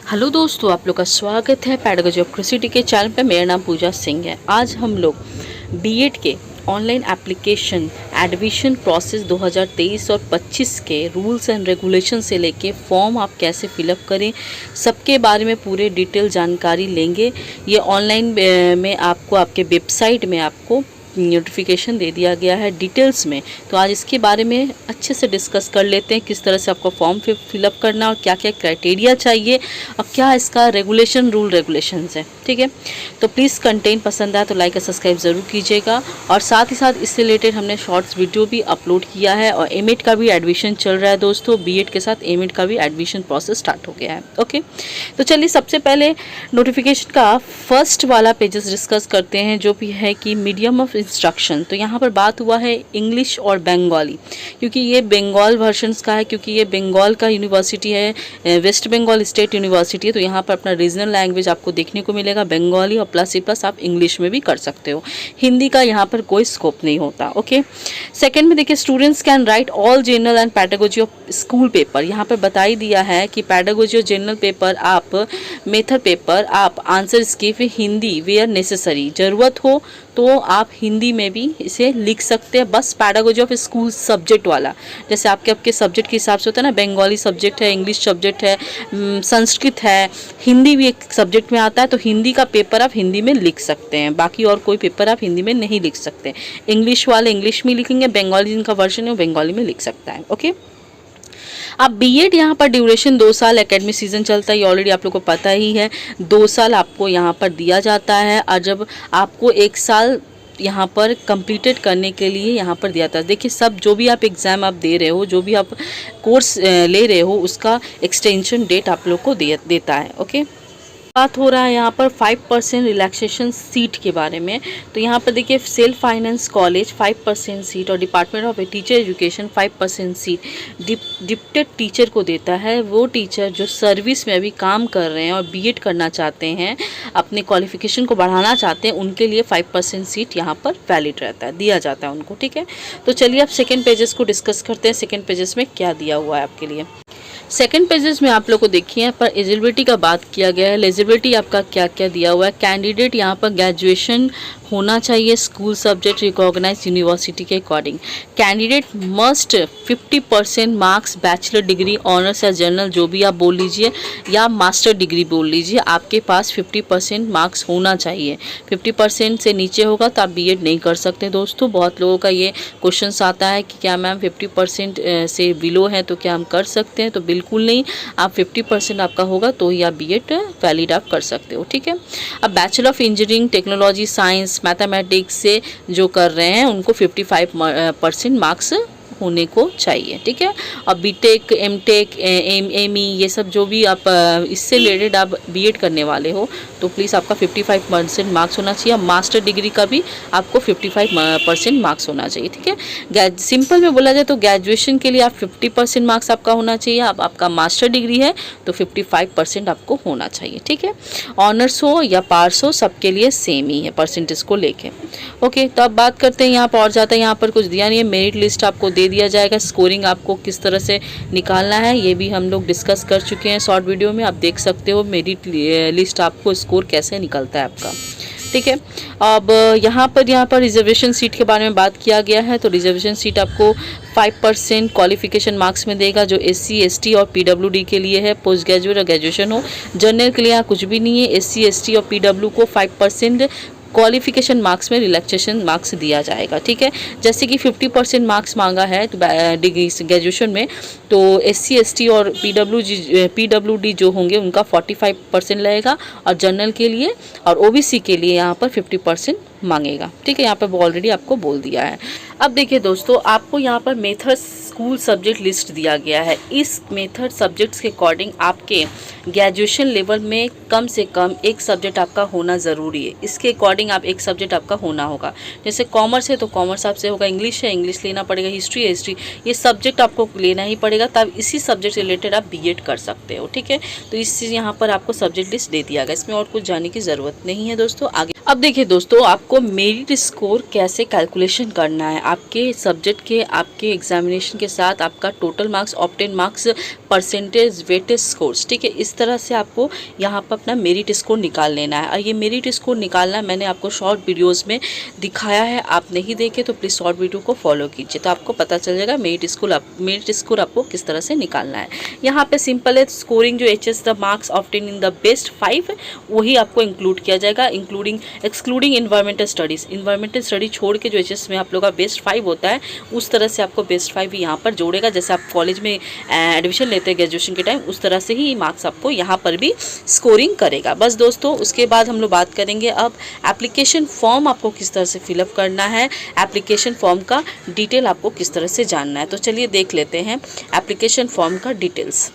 Hello दोस्तों, आप लोग का स्वागत है पैडागोजी ऑफ क्रियोसिटी के चैनल पे। मेरा नाम पूजा सिंह है। आज हम लोग बीएड के ऑनलाइन एप्लीकेशन एडमिशन प्रोसेस 2023 और 25 के रूल्स एंड रेगुलेशन से लेके फॉर्म आप कैसे फिलअप करें, सबके बारे में पूरे डिटेल जानकारी लेंगे। ये ऑनलाइन में आपको आपके वेबसाइट में आपको नोटिफिकेशन दे दिया गया है डिटेल्स में। तो आज इसके बारे में अच्छे से डिस्कस कर लेते हैं, किस तरह से आपको फॉर्म फिलअप करना और क्या क्या क्राइटेरिया चाहिए और क्या इसका रूल रेगुलेशंस है। ठीक है, तो प्लीज़ कंटेंट पसंद आए तो लाइक और सब्सक्राइब ज़रूर कीजिएगा। और साथ ही साथ इससे रिलेटेड हमने शॉर्ट्स वीडियो भी अपलोड किया है और एमएड का भी एडमिशन चल रहा है दोस्तों। बीएड के साथ एमएड का भी एडमिशन प्रोसेस स्टार्ट हो गया है। ओके, तो चलिए सबसे पहले नोटिफिकेशन का फर्स्ट वाला पेजेस डिस्कस करते हैं, जो भी है कि मीडियम ऑफ इंस्ट्रक्शन। तो यहाँ पर बात हुआ है इंग्लिश और बंगाली, क्योंकि ये बंगाल वर्जन्स का है, क्योंकि ये बंगाल का यूनिवर्सिटी है, वेस्ट बंगाल स्टेट यूनिवर्सिटी है। तो यहाँ पर अपना रीजनल लैंग्वेज आपको देखने को मिलेगा बंगाली, और प्लस आप इंग्लिश में भी कर सकते हो। हिंदी का यहाँ पर कोई स्कोप नहीं होता। ओके, सेकेंड में देखिए, students can write all general and pedagogy of school paper. यहाँ पर बता ही दिया है कि पैडागोजी और जनरल पेपर आप, मेथड पेपर आप answer script Hindi where necessary, ज़रूरत हो तो आप हिंदी में भी इसे लिख सकते हैं। बस पैडागोजी ऑफ स्कूल सब्जेक्ट वाला, जैसे आपके सब्जेक्ट के हिसाब से होता है ना, बंगाली सब्जेक्ट है, इंग्लिश सब्जेक्ट है, संस्कृत है, हिंदी भी एक सब्जेक्ट में आता है, तो हिंदी का पेपर आप हिंदी में लिख सकते हैं। बाकी और कोई पेपर आप हिंदी में नहीं लिख सकते। इंग्लिश वाले इंग्लिश में लिखेंगे, बंगाली जिनका वर्जन है वो बंगाली में लिख सकता है। ओके, अब बीएड यहाँ पर ड्यूरेशन 2 साल एकेडमिक सीजन चलता है, ये ऑलरेडी आप लोग को पता ही है। 2 साल आपको यहाँ पर दिया जाता है, और जब आपको 1 साल यहाँ पर कंप्लीटेड करने के लिए यहाँ पर दिया था। देखिए, सब जो भी आप एग्ज़ाम आप दे रहे हो, जो भी आप कोर्स ले रहे हो, उसका एक्सटेंशन डेट आप लोग को देता है। ओके, बात हो रहा है यहाँ पर 5% रिलैक्सेशन सीट के बारे में। तो यहाँ पर देखिए, सेल्फ फाइनेंस कॉलेज 5% सीट और department of teacher education 5% seat deputed teacher को देता है। वो टीचर जो सर्विस में अभी काम कर रहे हैं और बीएड करना चाहते हैं, अपने क्वालिफिकेशन को बढ़ाना चाहते हैं, उनके लिए 5% सीट यहाँ पर वैलिड रहता है, दिया जाता है उनको। ठीक है, तो चलिए अब सेकेंड पेजेस को डिस्कस करते हैं। सेकेंड पेजेस में क्या दिया हुआ है आपके लिए। सेकेंड पेजेस में आप लोग को देखिए, पर एलिजिबिलिटी का बात किया गया है। एलिजिबिलिटी आपका क्या क्या दिया हुआ है। कैंडिडेट यहाँ पर ग्रेजुएशन होना चाहिए स्कूल सब्जेक्ट रिकॉग्नाइज यूनिवर्सिटी के according. Candidate must 50% marks bachelor degree, honours या जनरल जो भी आप बोल लीजिए, या मास्टर डिग्री बोल लीजिए, आपके पास 50% मार्क्स होना चाहिए। 50% से नीचे होगा तो आप बीएड नहीं कर सकते दोस्तों। बहुत लोगों का ये क्वेश्चन आता है कि क्या मैम 50% से बिलो है तो क्या हम कर सकते हैं। तो बिल्कुल नहीं, आप 50% आपका होगा तो ही आप बीएड वैलिड आप कर सकते हो। ठीक है, अब bachelor of engineering technology science mathematics से जो कर रहे हैं उनको 55% मार्क्स होने को चाहिए। ठीक है, और बीटेक, एमटेक, एमई, ये सब जो भी आप इससे रिलेटेड आप बीएड करने वाले हो, तो प्लीज़ आपका 55% मार्क्स होना चाहिए। मास्टर डिग्री का भी आपको 55% मार्क्स होना चाहिए। ठीक है, सिंपल में बोला जाए तो ग्रेजुएशन के लिए आप 50% मार्क्स आपका होना चाहिए। अब आपका मास्टर डिग्री है तो 55% आपको होना चाहिए। ठीक है, ऑनर्स हो या पार्स हो, सबके लिए सेम ही है परसेंटेज को लेके। ओके, तो अब बात करते हैं यहाँ पर और ज़्यादा यहाँ पर कुछ दिया नहीं है। मेरिट लिस्ट आपको दे दिया जाएगा। स्कोरिंग आपको किस तरह से निकालना है ये भी हम लोग डिस्कस कर चुके हैं शॉर्ट वीडियो में, आप देख सकते हो मेरिट लिस्ट आपको स्कोर कैसे निकलता है आपका। ठीक है, अब यहाँ पर रिजर्वेशन सीट के बारे में बात किया गया है। तो रिजर्वेशन सीट आपको 5% क्वालिफिकेशन मार्क्स में देगा, जो SC ST और PWD के लिए है, पोस्ट ग्रेजुएट और ग्रेजुएशन हो। जनरल के लिए यहाँ कुछ भी नहीं है। SC ST और PW को 5% क्वालिफिकेशन मार्क्स में रिलैक्सेशन मार्क्स दिया जाएगा। ठीक है, जैसे कि 50% मार्क्स मांगा है तो डिग्री ग्रेजुएशन में, तो SC ST और PWD जो होंगे उनका 45% रहेगा, और जनरल के लिए और OBC के लिए यहाँ पर 50% मांगेगा। ठीक है, यहाँ पर ऑलरेडी आपको बोल दिया है। अब देखिए दोस्तों, आपको यहाँ पर मेथड स्कूल सब्जेक्ट लिस्ट दिया गया है। इस मेथड सब्जेक्ट्स के अकॉर्डिंग आपके ग्रेजुएशन लेवल में कम से कम एक सब्जेक्ट आपका होना ज़रूरी है। इसके अकॉर्डिंग आप एक सब्जेक्ट आपका होना होगा। जैसे कॉमर्स है तो कॉमर्स आपसे होगा, इंग्लिश है इंग्लिश लेना पड़ेगा, हिस्ट्री है हिस्ट्री, ये सब्जेक्ट आपको लेना ही पड़ेगा, तब इसी सब्जेक्ट से रिलेटेड आप बीएड कर सकते हो। ठीक है, तो इस यहाँ पर आपको सब्जेक्ट लिस्ट दे दिया गया, इसमें और कुछ जाने की ज़रूरत नहीं है दोस्तों। अब देखिए दोस्तों, आपको मेरिट स्कोर कैसे कैलकुलेशन करना है। आपके सब्जेक्ट के आपके एग्जामिनेशन के साथ आपका total marks, obtain marks, percentage, weightage scores, ठीक है, इस तरह से आपको यहाँ पर अपना मेरिट स्कोर निकाल लेना है। और ये मेरिट स्कोर निकालना मैंने आपको शॉर्ट वीडियोस में दिखाया है, आप नहीं देखे तो प्लीज़ शॉर्ट वीडियो को फॉलो कीजिए, तो आपको पता चल जाएगा मेरिट स्कोर आपको किस तरह से निकालना है। यहाँ पे सिंपल है, स्कोरिंग जो HS the marks obtain in the best 5 वही आपको इंक्लूड किया जाएगा, excluding environmental studies. Environmental study छोड़ के जो HS में आप लोग का बेस्ट 5 होता है, उस तरह से आपको बेस्ट 5 यहाँ पर जोड़ेगा। जैसे आप कॉलेज में एडमिशन लेते हैं ग्रेजुएशन के टाइम, उस तरह से ही मार्क्स आपको यहाँ पर भी स्कोरिंग करेगा। बस दोस्तों, उसके बाद हम लोग बात करेंगे अब एप्लीकेशन फॉर्म आपको किस तरह से फिलअप करना है, एप्लीकेशन फॉर्म का डिटेल आपको किस तरह से जानना है। तो चलिए देख लेते हैं एप्लीकेशन फॉर्म का डिटेल्स।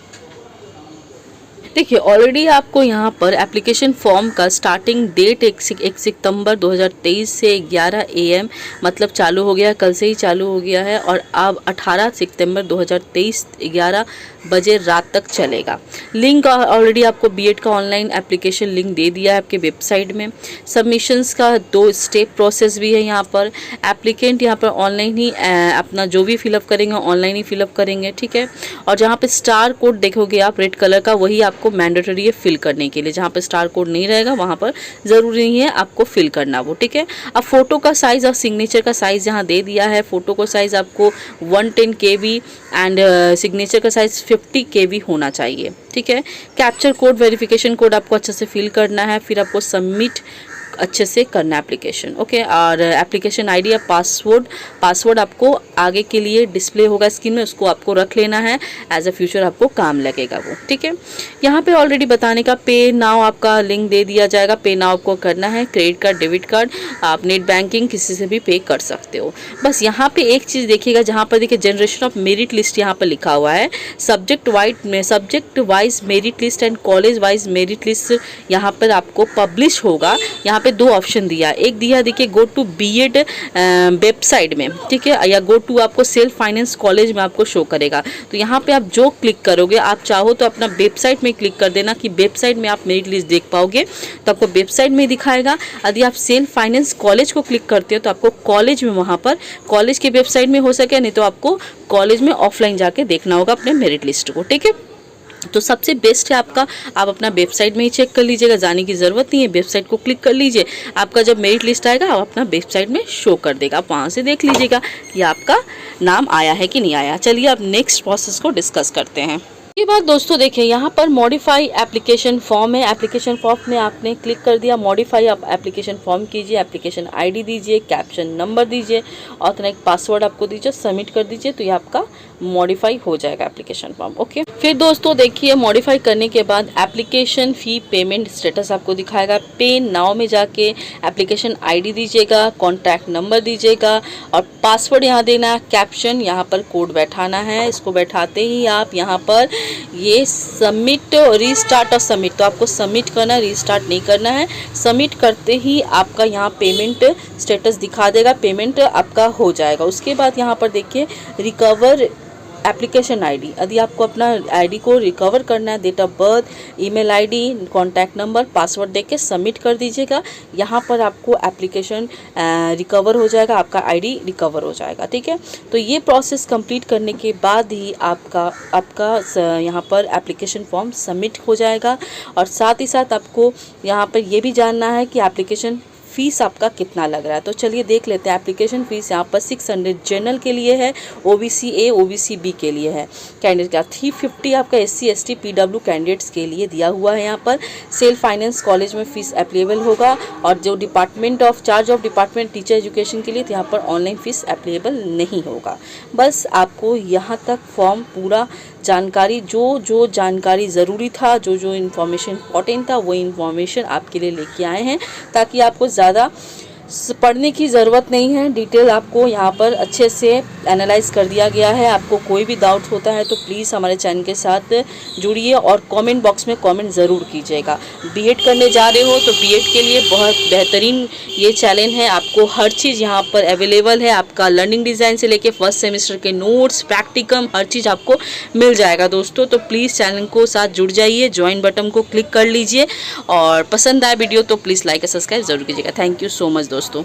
देखिए, ऑलरेडी आपको यहाँ पर एप्लीकेशन फॉर्म का स्टार्टिंग डेट 1 सितंबर 2023 से 11 AM मतलब चालू हो गया, कल से ही चालू हो गया है, और अब 18 सितंबर 2023 11 बजे रात तक चलेगा। लिंक ऑलरेडी आपको बीएड का ऑनलाइन एप्लीकेशन लिंक दे दिया है आपके वेबसाइट में। सबमिशंस का 2 स्टेप प्रोसेस भी है यहाँ पर। एप्लीकेंट यहाँ पर ऑनलाइन ही अपना जो भी फिलअप करेंगे ऑनलाइन ही फिलअप करेंगे, ठीक है। और जहाँ पे स्टार कोड देखोगे आप रेड कलर का, वही आपको मैंडेटरी है फिल करने के लिए। जहाँ पे स्टार कोड नहीं रहेगा वहाँ पर ज़रूरी नहीं है आपको फिल करना वो, ठीक है। अब फोटो का साइज़ और सिग्नेचर का साइज़ यहाँ दे दिया है। फोटो का साइज़ आपको 110 KB एंड सिग्नेचर का साइज़ 50 KB होना चाहिए, ठीक है। कैप्चर कोड, वेरिफिकेशन कोड आपको अच्छे से फिल करना है, फिर आपको सबमिट अच्छे से करना है एप्लीकेशन, ओके। और एप्लीकेशन आईडी या पासवर्ड आपको आगे के लिए डिस्प्ले होगा स्क्रीन में, उसको आपको रख लेना है, एज अ फ्यूचर आपको काम लगेगा वो, ठीक है। यहाँ पे ऑलरेडी बताने का पे नाउ आपका लिंक दे दिया जाएगा। पे नाउ आपको करना है, क्रेडिट कार्ड, डेबिट कार्ड, आप नेट बैंकिंग किसी से भी पे कर सकते हो। बस यहाँ पे एक चीज़ देखिएगा, जहाँ पर देखिए जनरेशन ऑफ मेरिट लिस्ट यहाँ पर लिखा हुआ है, subject wise merit list and college wise merit list यहाँ पर आपको पब्लिश होगा। यहाँ पे 2 ऑप्शन दिया, एक दिया देखिए गो टू बीएड वेबसाइट में, ठीक है, या गो टू आपको सेल्फ फाइनेंस कॉलेज में आपको शो करेगा। तो यहाँ पे आप जो क्लिक करोगे, आप चाहो तो अपना वेबसाइट में क्लिक कर देना कि वेबसाइट में आप मेरिट लिस्ट देख पाओगे, तो आपको वेबसाइट में दिखाएगा। यदि आप सेल्फ फाइनेंस कॉलेज को क्लिक करते हो तो आपको कॉलेज में, वहाँ पर कॉलेज के वेबसाइट में हो सके, नहीं तो आपको कॉलेज में ऑफलाइन जाके देखना होगा अपने मेरिट लिस्ट को, ठीक है। तो सबसे बेस्ट है आपका, आप अपना वेबसाइट में ही चेक कर लीजिएगा, जाने की ज़रूरत नहीं है, वेबसाइट को क्लिक कर लीजिए। आपका जब मेरिट लिस्ट आएगा आप अपना वेबसाइट में शो कर देगा, आप वहाँ से देख लीजिएगा कि आपका नाम आया है कि नहीं आया। चलिए अब नेक्स्ट प्रोसेस को डिस्कस करते हैं। ये बात दोस्तों देखिए, यहाँ पर मॉडिफाई एप्लीकेशन फॉर्म है। एप्लीकेशन फॉर्म में आपने क्लिक कर दिया, मॉडिफाई आप एप्लीकेशन फॉर्म कीजिए, एप्लीकेशन आईडी दीजिए, कैप्शन नंबर दीजिए, ऑथेंटिक पासवर्ड आपको दीजिए, सबमिट कर दीजिए, तो ये आपका मॉडिफाई हो जाएगा एप्लीकेशन फॉर्म, ओके। फिर दोस्तों देखिए, मॉडिफाई करने के बाद एप्लीकेशन फ़ी पेमेंट स्टेटस आपको दिखाएगा। पे नाउ में जाके एप्लीकेशन आईडी दीजिएगा, कॉन्टैक्ट नंबर दीजिएगा और पासवर्ड यहाँ देना, कैप्शन यहाँ पर कोड बैठाना है। इसको बैठाते ही आप यहाँ पर ये सबमिट, रीस्टार्ट और सबमिट, तो आपको सबमिट करना है, रीस्टार्ट नहीं करना है। सबमिट करते ही आपका यहाँ पेमेंट स्टेटस दिखा देगा, पेमेंट आपका हो जाएगा। उसके बाद यहाँ पर देखिए रिकवर एप्लीकेशन आईडी, यदि आपको अपना आईडी को रिकवर करना है, date of birth, email ID, contact number, password देके सबमिट कर दीजिएगा। यहाँ पर आपको एप्लीकेशन रिकवर हो जाएगा, आपका आईडी रिकवर हो जाएगा, ठीक है। तो ये प्रोसेस कंप्लीट करने के बाद ही आपका यहाँ पर एप्लीकेशन फॉर्म सबमिट हो जाएगा। और साथ ही साथ आपको यहाँ पर ये भी जानना है कि एप्लीकेशन फ़ीस आपका कितना लग रहा है। तो चलिए देख लेते हैं। एप्लीकेशन फ़ीस यहाँ पर 600 जनरल के लिए है, OBC A OBC B के लिए है कैंडिडेट का, 350 आपका SC ST PW कैंडिडेट्स के लिए दिया हुआ है। यहाँ पर सेल्फ फाइनेंस कॉलेज में फ़ीस एप्लीकेबल होगा, और जो department of charge of department teacher education के लिए, तो यहाँ पर ऑनलाइन फ़ीस एप्लीकेबल नहीं होगा। बस आपको यहाँ तक फॉर्म पूरा जानकारी, जो जानकारी ज़रूरी था, जो इन्फॉर्मेशन इम्पॉर्टेंट था, वो इन्फॉर्मेशन आपके लिए लेके आए हैं, ताकि आपको ज़्यादा पढ़ने की ज़रूरत नहीं है, डिटेल आपको यहाँ पर अच्छे से एनालाइज कर दिया गया है। आपको कोई भी डाउट होता है तो प्लीज़ हमारे चैनल के साथ जुड़िए और कमेंट बॉक्स में कमेंट ज़रूर कीजिएगा। बीएड करने जा रहे हो तो बीएड के लिए बहुत बेहतरीन ये चैलेंज है। आपको हर चीज़ यहाँ पर अवेलेबल है। आपका लर्निंग डिज़ाइन से लेके फर्स्ट सेमेस्टर के नोट्स, प्रैक्टिकम, हर चीज़ आपको मिल जाएगा दोस्तों। तो प्लीज़ चैनल को साथ जुड़ जाइए, ज्वाइन बटन को क्लिक कर लीजिए और पसंद आए वीडियो तो प्लीज़ लाइक और सब्सक्राइब ज़रूर कीजिएगा। थैंक यू सो मच दोस्तों।